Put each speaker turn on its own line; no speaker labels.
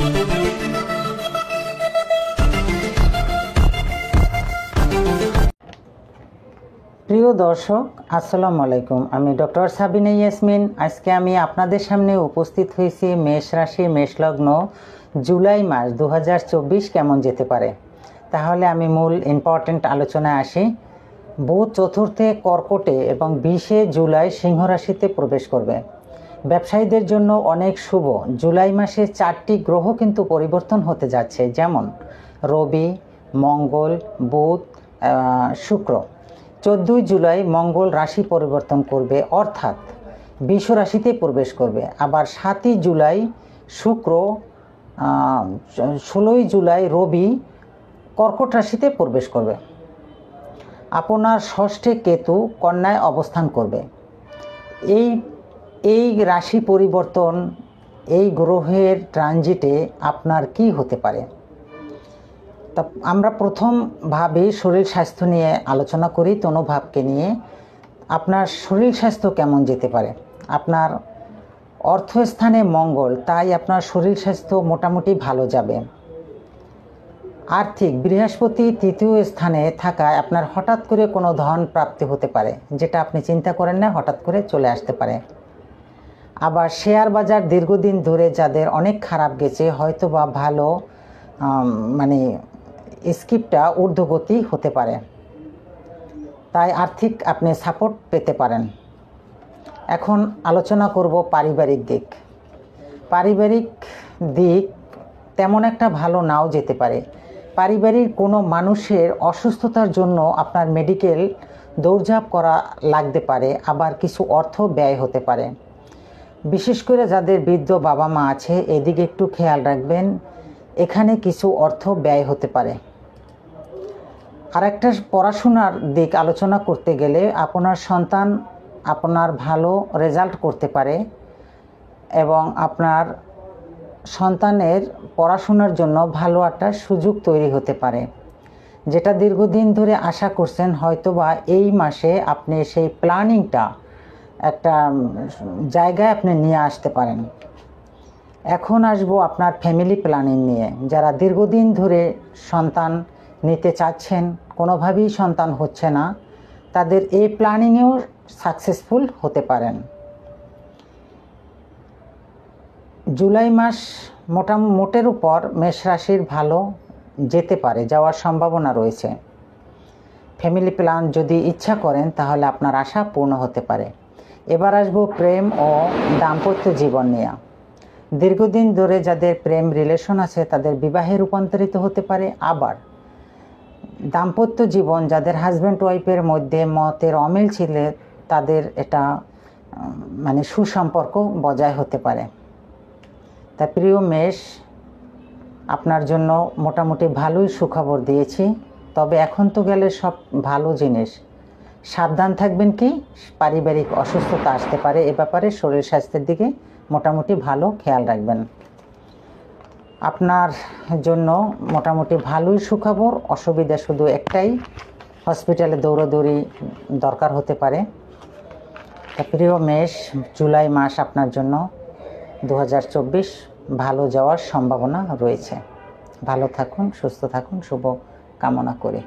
প্রিয় দর্শক, আসসালামু আলাইকুম। আমি ডক্টর সাবিনা ইয়াসমিন। আজকে আমি আপনাদের সামনে উপস্থিত হয়েছি মেষ রাশি মেষ লগ্ন জুলাই মাস 2024 কেমন যেতে পারে। তাহলে আমি মূল ইম্পর্টেন্ট আলোচনায় আসি। বুধ চতুর্থে কর্কটে এবং 20 জুলাই সিংহ রাশিতে প্রবেশ করবে। ব্যবসায়ীদের জন্য অনেক শুভ। জুলাই মাসে 4টি গ্রহ কিন্তু পরিবর্তন হতে যাচ্ছে, যেমন রবি, মঙ্গল, বুধ, শুক্র। 14 জুলাই মঙ্গল রাশি পরিবর্তন করবে, অর্থাৎ বৃষ রাশিতে প্রবেশ করবে। আবার 7 জুলাই শুক্র, 16 জুলাই রবি কর্কট রাশিতে প্রবেশ করবে। আপনার ষষ্ঠে কেতু কন্যায় অবস্থান করবে। এই রাশি পরিবর্তন, এই গ্রহের ট্রানজিটে আপনার কি হতে পারে। তা আমরা প্রথমভাবে শরীর স্বাস্থ্য নিয়ে আলোচনা করি। তনুভাবকে নিয়ে আপনার শরীর স্বাস্থ্য কেমন যেতে পারে। আপনার অর্থস্থানে মঙ্গল, তাই আপনার শরীর স্বাস্থ্য মোটামুটি ভালো যাবে। আর্থিক, বৃহস্পতি 3য় স্থানে থাকায় আপনার হঠাৎ করে কোনো ধন প্রাপ্তি হতে পারে, যেটা আপনি চিন্তা করেন না, হঠাৎ করে চলে আসতে পারে। আবার শেয়ার বাজার দীর্ঘদিন ধরে যাদের অনেক খারাপ গেছে, হয়তো বা ভালো স্কিপটা ঊর্ধ্বগতি হতে পারে, তাই আর্থিক আপনি সাপোর্ট পেতে পারেন। এখন আলোচনা করব পারিবারিক দিক। পারিবারিক দিক তেমন একটা ভালো নাও যেতে পারে। পারিবারিক কোনো মানুষের অসুস্থতার জন্য আপনার মেডিকেল দৌড়ঝাঁপ করা লাগতে পারে, আবার কিছু অর্থ ব্যয় হতে পারে। বিশেষ করে যাদের বৃদ্ধ বাবা মা আছে, এদিকে একটু খেয়াল রাখবেন, এখানে কিছু অর্থ ব্যয় হতে পারে। আর একটা পড়াশোনার দিক আলোচনা করতে গেলে আপনার সন্তান আপনার ভালো রেজাল্ট করতে পারে এবং আপনার সন্তানের পড়াশোনার জন্য ভালো একটা সুযোগ তৈরি হতে পারে, যেটা দীর্ঘদিন ধরে আশা করছেন। হয়তোবা এই মাসে আপনি সেই প্ল্যানিংটা একটা জায়গায় আপনি নিয়ে আসতে পারেন। এখন আসবো আপনার ফ্যামিলি প্ল্যানিং নিয়ে। যারা দীর্ঘদিন ধরে সন্তান নিতে চাচ্ছেন, কোনোভাবেই সন্তান হচ্ছে না, তাদের এই প্ল্যানিংয়েও সাকসেসফুল হতে পারেন। জুলাই মাস মোটের উপর মেষ রাশির ভালো যেতে পারে, যাওয়ার সম্ভাবনা রয়েছে। ফ্যামিলি প্ল্যান যদি ইচ্ছা করেন তাহলে আপনার আশা পূর্ণ হতে পারে। এবার আসবো প্রেম ও দাম্পত্য জীবন নিয়ে। দীর্ঘদিন ধরে যাদের প্রেম রিলেশন আছে তাদের বিবাহে রূপান্তরিত হতে পারে। আবার দাম্পত্য জীবন যাদের হাজব্যান্ড ওয়াইফের মধ্যে মতের অমিল ছিল, তাদের এটা সুসম্পর্ক বজায় হতে পারে। তা প্রিয় মেষ, আপনার জন্য মোটামুটি ভালোই সুখবর দিয়েছি। তবে এখন তো গেলে সব ভালো জিনিস, সাবধান থাকবেন। কি পারিবারিক অসুস্থতা আসতে পারে, এ ব্যাপারে শরীর স্বাস্থ্যের দিকে মোটামুটি ভালো খেয়াল রাখবেন। আপনার জন্য মোটামুটি ভালোই সুখবর। অসুবিধা শুধু একটাই, হসপিটালে দৌড়াদৌড়ি দরকার হতে পারে। তা প্রিয় মেষ, জুলাই মাস আপনার জন্য 2024 ভালো যাওয়ার সম্ভাবনা রয়েছে। ভালো থাকুন, সুস্থ থাকুন, শুভ কামনা করি।